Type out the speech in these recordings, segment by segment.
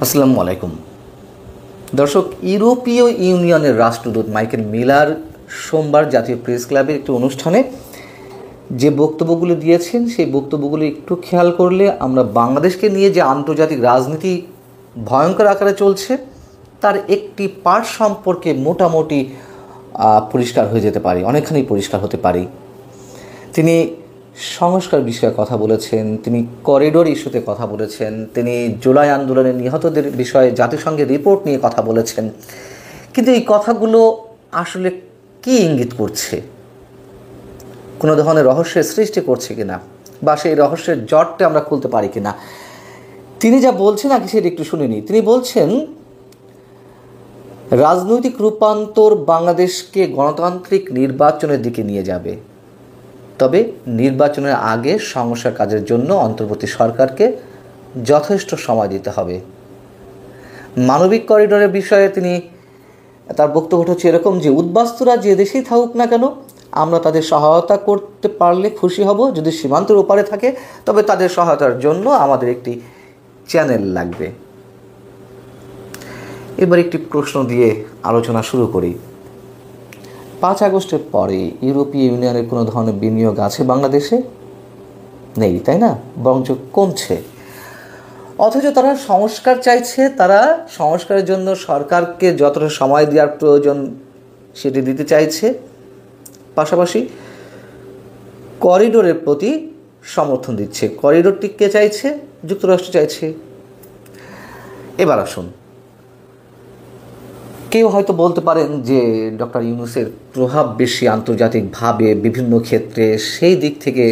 আসসালামু আলাইকুম দর্শক। ইউরোপীয় ইউনিয়নের রাষ্ট্রদূত মাইকেল মিলার সোমবার জাতীয় প্রেস ক্লাবে একটি অনুষ্ঠানে যে বক্তব্যগুলো দিয়েছেন সেই বক্তব্যগুলো একটু খেয়াল করলে আমরা বাংলাদেশকে নিয়ে যে আন্তর্জাতিক রাজনীতি ভয়ঙ্কর আকারে চলছে তার একটি পার্ট সম্পর্কে মোটামুটি পরিষ্কার হয়ে যেতে পারি, অনেকখানি পরিষ্কার হতে পারি। তিনি সংস্কার বিষয়ে কথা বলেছেন, তিনি করিডোর ইস্যুতে কথা বলেছেন, তিনি জুলাই আন্দোলনে নিহতদের বিষয়ে জাতিসংঘের রিপোর্ট নিয়ে কথা বলেছেন। কিন্তু এই কথাগুলো আসলে কি ইঙ্গিত করছে? কোনো ধরনের রহস্যের সৃষ্টি করছে কিনা, বা সেই রহস্যের জটটা আমরা খুলতে পারি কিনা? তিনি যা বলছেন আগে সেটা একটু শুনিনি। তিনি বলছেন, রাজনৈতিক রূপান্তর বাংলাদেশকে গণতান্ত্রিক নির্বাচনের দিকে নিয়ে যাবে, তবে নির্বাচনের আগে সংস্কার কাজের জন্য অন্তর্বর্তী সরকারকে যথেষ্ট সময় দিতে হবে। মানবিক করিডোরের বিষয়ে তিনি তার বক্তব্য হচ্ছে এরকম যে, উদ্বাস্তুরা যে দেশেই থাকুক না কেন আমরা তাদের সহায়তা করতে পারলে খুশি হব। যদি সীমান্তের ওপারে থাকে তবে তাদের সহায়তার জন্য আমাদের একটি চ্যানেল লাগবে। এবার একটি প্রশ্ন দিয়ে আলোচনা শুরু করি। 5 আগস্টের পরে ইউরোপীয় ইউনিয়নের কোনো ধরনের বিনিয়োগ আছে বাংলাদেশে? নেই, তাই না? বরঞ্চ কমছে। অথচ তারা সংস্কার চাইছে, তারা সংস্কারের জন্য সরকারকে যতটা সময় দেওয়ার প্রয়োজন সেটি দিতে চাইছে, পাশাপাশি করিডোরের প্রতি সমর্থন দিচ্ছে। করিডোরটি কে চাইছে? যুক্তরাষ্ট্র চাইছে। এবার আসুন, কেউ হয়তো বলতে পারেন যে ডক্টর ইউনূসের প্রভাব বেশি আন্তর্জাতিকভাবে বিভিন্ন ক্ষেত্রে, সেই দিক থেকে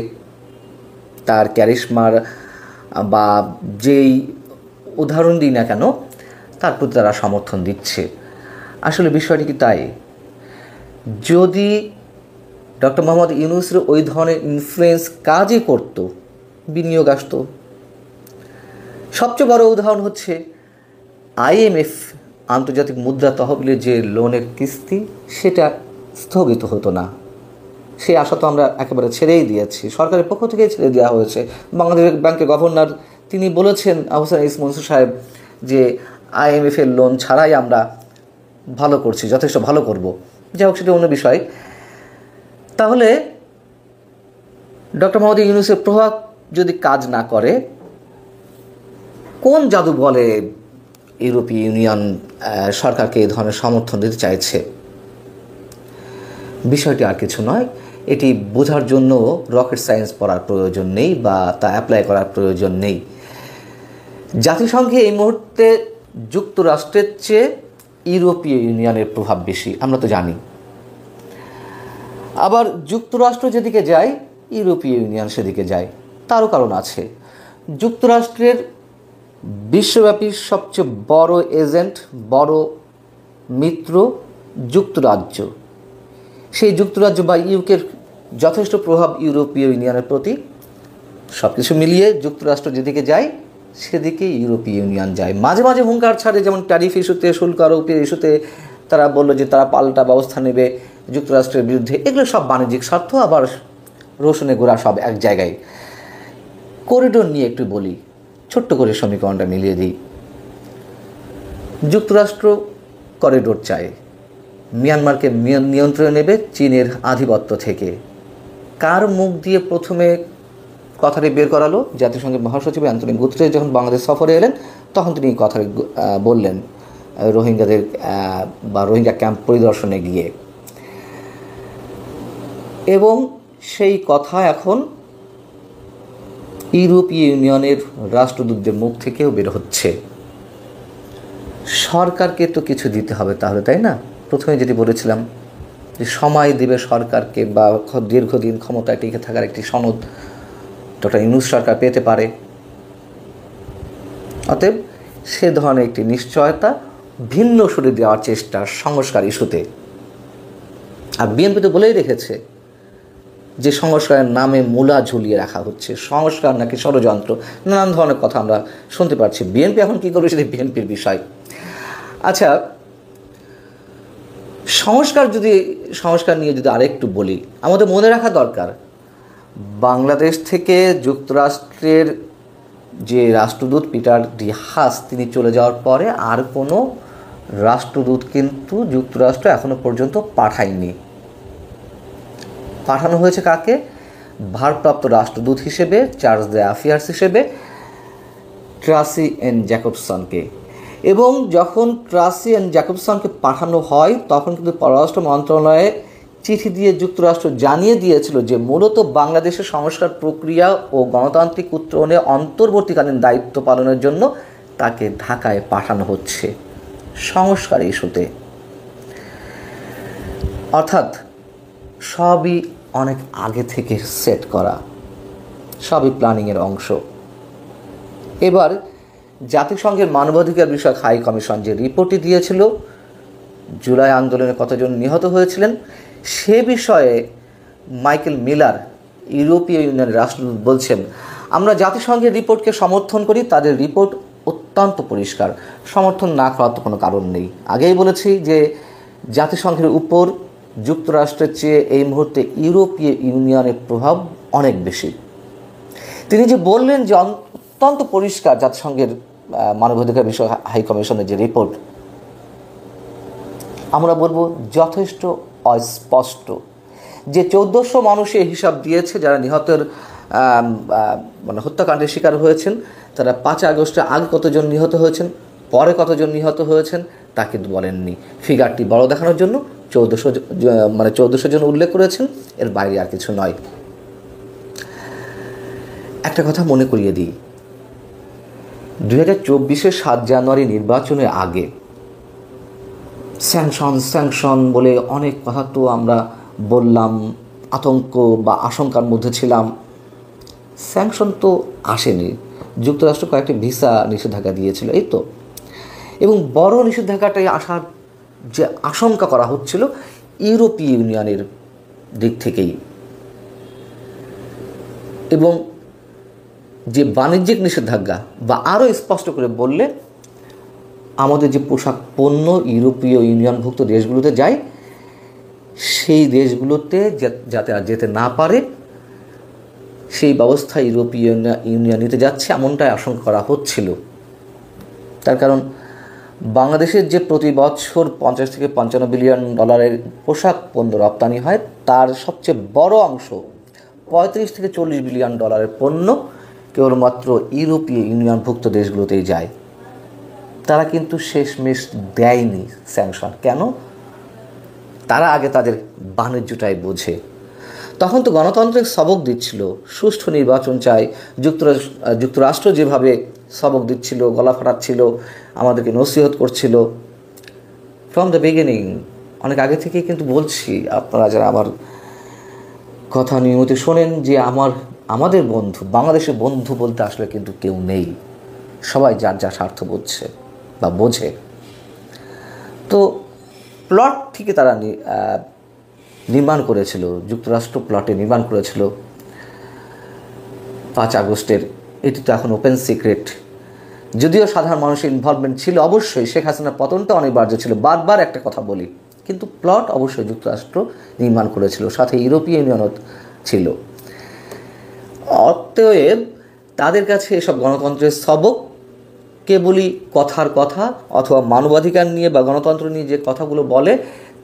তার ক্যারিশমার বা যেই উদাহরণ দিই না কেন তার প্রতি তারা সমর্থন দিচ্ছে। আসলে বিষয়টি কি তাই? যদি ডক্টর মোহাম্মদ ইউনূসের ওই ধরনের ইনফ্লুয়েন্স কাজই করত, বিনিয়োগ আসত। সবচেয়ে বড় উদাহরণ হচ্ছে IMF আন্তর্জাতিক মুদ্রা তহবিলের যে লোনের কিস্তি, সেটা স্থগিত হতো না। সেই আশা তো আমরা একেবারে ছেড়েই দিয়েছি, সরকারের পক্ষ থেকেই ছেড়ে দেওয়া হয়েছে। বাংলাদেশ ব্যাংকের গভর্নর তিনি বলেছেন, আহসান ইস মনসুর সাহেব, যে IMF-এর লোন ছাড়াই আমরা ভালো করছি, যথেষ্ট ভালো করব। যাই হোক, সেটা অন্য বিষয়। তাহলে ডক্টর মোহাম্মদ ইউনূসের প্রভাব যদি কাজ না করে, কোন জাদু বলে ইউরোপীয় ইউনিয়ন সরকারকে এই ধরনের সমর্থন দিতে চাইছে? বিষয়টি আর কিছু নয়। এটি বোঝার জন্য রকেট সায়েন্স পড়ার প্রয়োজন নেই বা তা অ্যাপ্লাই করার প্রয়োজন নেই। জাতিসংঘে এই মুহূর্তে যুক্তরাষ্ট্রের চেয়ে ইউরোপীয় ইউনিয়নের প্রভাব বেশি, আমরা তো জানি। আবার যুক্তরাষ্ট্র যেদিকে যায়, ইউরোপীয় ইউনিয়ন সেদিকে যায়। তারও কারণ আছে। যুক্তরাষ্ট্রের বিশ্বব্যাপী সবচেয়ে বড় এজেন্ট, বড় মিত্র যুক্তরাজ্য। সেই যুক্তরাজ্য বা ইউকের যথেষ্ট প্রভাব ইউরোপীয় ইউনিয়নের প্রতি। সব কিছু মিলিয়ে যুক্তরাষ্ট্র যেদিকে যায় সেদিকে ইউরোপীয় ইউনিয়ন যায়। মাঝে মাঝে হুঙ্কার ছাড়ে, যেমন ট্যারিফ ইস্যুতে, শুল্ক আরোপের ইস্যুতে তারা বলল যে তারা পাল্টা ব্যবস্থা নেবে যুক্তরাষ্ট্রের বিরুদ্ধে। এগুলো সব বাণিজ্যিক স্বার্থ, আবার রসুনে গোড়া সব এক জায়গায়। করিডোর নিয়ে একটু বলি, ছোট্ট করে সমীকরণটা মিলিয়ে দিই। যুক্তরাষ্ট্র করিডোর চায়, মিয়ানমারকে নিয়ন্ত্রণে নেবে চীনের আধিপত্য থেকে। কার মুখ দিয়ে প্রথমে কথাটি বের করালো? জাতিসংঘের মহাসচিব অ্যান্টনিও গুতেরেস যখন বাংলাদেশ সফরে এলেন তখন তিনি এই কথাটি বললেন রোহিঙ্গাদের বা রোহিঙ্গা ক্যাম্প পরিদর্শনে গিয়ে। এবং সেই কথা এখন ইউরোপীয় ইউনিয়নের রাষ্ট্রদূতদের মুখ থেকেও বের হচ্ছে। সরকারকে তো কিছু দিতে হবে তাহলে, তাই না? প্রথমে যেটি বলেছিলাম যে সময় দেবে সরকারকে, বা দীর্ঘদিন ক্ষমতায় টিকে থাকার একটি সনদ ডক্টর ইউনূস সরকার পেতে পারে। অতএব সে ধরনের একটি নিশ্চয়তা ভিন্ন সুরে দেওয়ার চেষ্টা সংস্কার ইস্যুতে। আর বিএনপি তো বলেই রেখেছে যে সংস্কারের নামে মূলা ঝুলিয়ে রাখা হচ্ছে, সংস্কার নাকি ষড়যন্ত্র, নানান ধরনের কথা আমরা শুনতে পাচ্ছি। বিএনপি এখন কী করবে সেটা বিএনপির বিষয়। আচ্ছা, সংস্কার নিয়ে যদি আরেকটু বলি, আমাদের মনে রাখা দরকার বাংলাদেশ থেকে যুক্তরাষ্ট্রের যে রাষ্ট্রদূত পিটার ডি হাস তিনি চলে যাওয়ার পরে আর কোনো রাষ্ট্রদূত কিন্তু যুক্তরাষ্ট্র এখনো পর্যন্ত পাঠায়নি। পাঠানো হয়েছে কাকে? ভারপ্রাপ্ত রাষ্ট্রদূত হিসেবে, চার্জ দ্য অ্যাফেয়ার্স হিসেবে ট্রাসি এন জ্যাকবসনকে। এবং যখন ট্রাসি এন জ্যাকবসনকে পাঠানো হয় তখন কিন্তু পররাষ্ট্র মন্ত্রণালয়ে চিঠি দিয়ে যুক্তরাষ্ট্র জানিয়ে দিয়েছিল যে মূলত বাংলাদেশের সংস্কার প্রক্রিয়া ও গণতান্ত্রিক উত্তরণে অন্তর্বর্তীকালীন দায়িত্ব পালনের জন্য তাকে ঢাকায় পাঠানো হচ্ছে সংস্কার ইস্যুতে। অর্থাৎ সবই অনেক আগে থেকে সেট করা, সবই প্ল্যানিংয়ের অংশ। এবার জাতিসংঘের মানবাধিকার বিষয়ক হাই কমিশন যে রিপোর্টটি দিয়েছিল জুলাই আন্দোলনে কতজন নিহত হয়েছিলেন সে বিষয়ে মাইকেল মিলার ইউরোপীয় ইউনিয়নের রাষ্ট্রদূত বলছেন, আমরা জাতিসংঘের রিপোর্টকে সমর্থন করি, তাদের রিপোর্ট অত্যন্ত পরিষ্কার, সমর্থন না করার তো কোনো কারণ নেই। আগেই বলেছি যে জাতিসংঘের উপর যুক্তরাষ্ট্রের চেয়ে এই মুহূর্তে ইউরোপীয় ইউনিয়নের প্রভাব অনেক বেশি। তিনি যে বললেন যে অত্যন্ত পরিষ্কার জাতিসংঘের মানবাধিকার বিষয় হাই কমিশনের যে রিপোর্ট, আমরা বলবো যথেষ্ট অস্পষ্ট। যে 1400 মানুষের হিসাব দিয়েছে যারা নিহতের হত্যাকাণ্ডের শিকার হয়েছেন, তারা 5 আগস্টের আগে কতজন নিহত হয়েছেন, পরে কতজন নিহত হয়েছেন তা কিন্তু বলেননি। ফিগারটি বড় দেখানোর জন্য 1400 জন উল্লেখ করেছেন, এর বাইরে আর কিছু নয়। একটা কথা মনে করিয়ে দিই, 2024-এর 7 জানুয়ারি নির্বাচনের আগে স্যাংশন বলে অনেক কথা তো আমরা বললাম, আতঙ্ক বা আশঙ্কার মধ্যে ছিলাম। স্যাংশন তো আসেনি, যুক্তরাষ্ট্র কয়েকটি ভিসা নিষেধাজ্ঞা দিয়েছিল এই তো, এবং বড় নিষেধাজ্ঞাটাই আসার যে আশঙ্কা করা হচ্ছিল ইউরোপীয় ইউনিয়নের দিক থেকেই। এবং যে বাণিজ্যিক নিষেধাজ্ঞা বা আরও স্পষ্ট করে বললে আমাদের যে পোশাক পণ্য ইউরোপীয় ইউনিয়নভুক্ত দেশগুলোতে যায় সেই দেশগুলোতে যাতে আর যেতে না পারে সেই ব্যবস্থা ইউরোপীয় ইউনিয়ন নিতে যাচ্ছে এমনটাই আশঙ্কা করা হচ্ছিল। তার কারণ বাংলাদেশের যে প্রতি বছর 50 থেকে 55 বিলিয়ন ডলারের পোশাক পণ্য রপ্তানি হয় তার সবচেয়ে বড় অংশ 35 থেকে 40 বিলিয়ন ডলারের পণ্য কেবলমাত্র ইউরোপীয় ইউনিয়নভুক্ত দেশগুলোতেই যায়। তারা কিন্তু শেষমেশ দেয়নি স্যাংশন। কেন? তারা আগে তাদের বাণিজ্যটাই বোঝে। তখন তো গণতন্ত্রের সবক দিচ্ছিল, সুষ্ঠু নির্বাচন চাই, যুক্তরাষ্ট্র যেভাবে সবক দিচ্ছিল, গলা ফাটাচ্ছিল, আমাদেরকে নসিহত করছিল ফ্রম দ্য বিগিনিং, অনেক আগে থেকেই কিন্তু বলছি, আপনারা যারা আমার কথা নিয়মিত শোনেন, যে আমাদের বন্ধু, বাংলাদেশের বন্ধু বলতে আসলে কিন্তু কেউ নেই, সবাই যার যা স্বার্থ বুঝছে বা বোঝে। তো প্লট থেকে তারা নির্মাণ করেছিল, যুক্তরাষ্ট্র প্লটে নির্মাণ করেছিল 5 আগস্টের। এটি তো এখন ওপেন সিক্রেট। যদিও সাধারণ মানুষের ইনভলভমেন্ট ছিল, অবশ্যই শেখ হাসিনার পতনটা অনিবার্য ছিল, বারবার একটা কথা বলি, কিন্তু প্লট অবশ্যই যুক্তরাষ্ট্র নির্মাণ করেছিল, সাথে ইউরোপীয় ইউনিয়নও ছিল। অতএব তাদের কাছে এসব গণতন্ত্রের সবক কেবলই কথার কথা, অথবা মানবাধিকার নিয়ে বা গণতন্ত্র নিয়ে যে কথাগুলো বলে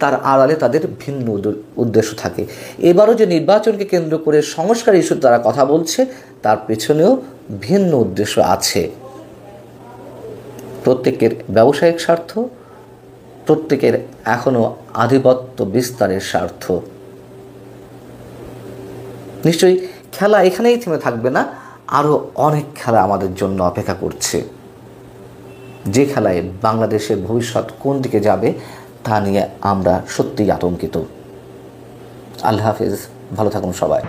তার আড়ালে তাদের ভিন্ন উদ্দেশ্য থাকে। এবারও যে নির্বাচনকে কেন্দ্র করে সংস্কার ইস্যুতে তারা কথা বলছে তার পেছনেও ভিন্ন উদ্দেশ্য আছে। প্রত্যেকের ব্যবসায়িক স্বার্থ, প্রত্যেকের এখনও আধিপত্য বিস্তারের স্বার্থ। নিশ্চয়ই খেলা এখানেই থেমে থাকবে না, আরও অনেক খেলা আমাদের জন্য অপেক্ষা করছে, যে খেলায় বাংলাদেশের ভবিষ্যৎ কোন দিকে যাবে তা নিয়ে আমরা সত্যিই আতঙ্কিত। আল্লাহ হাফেজ, ভালো থাকুন সবাই।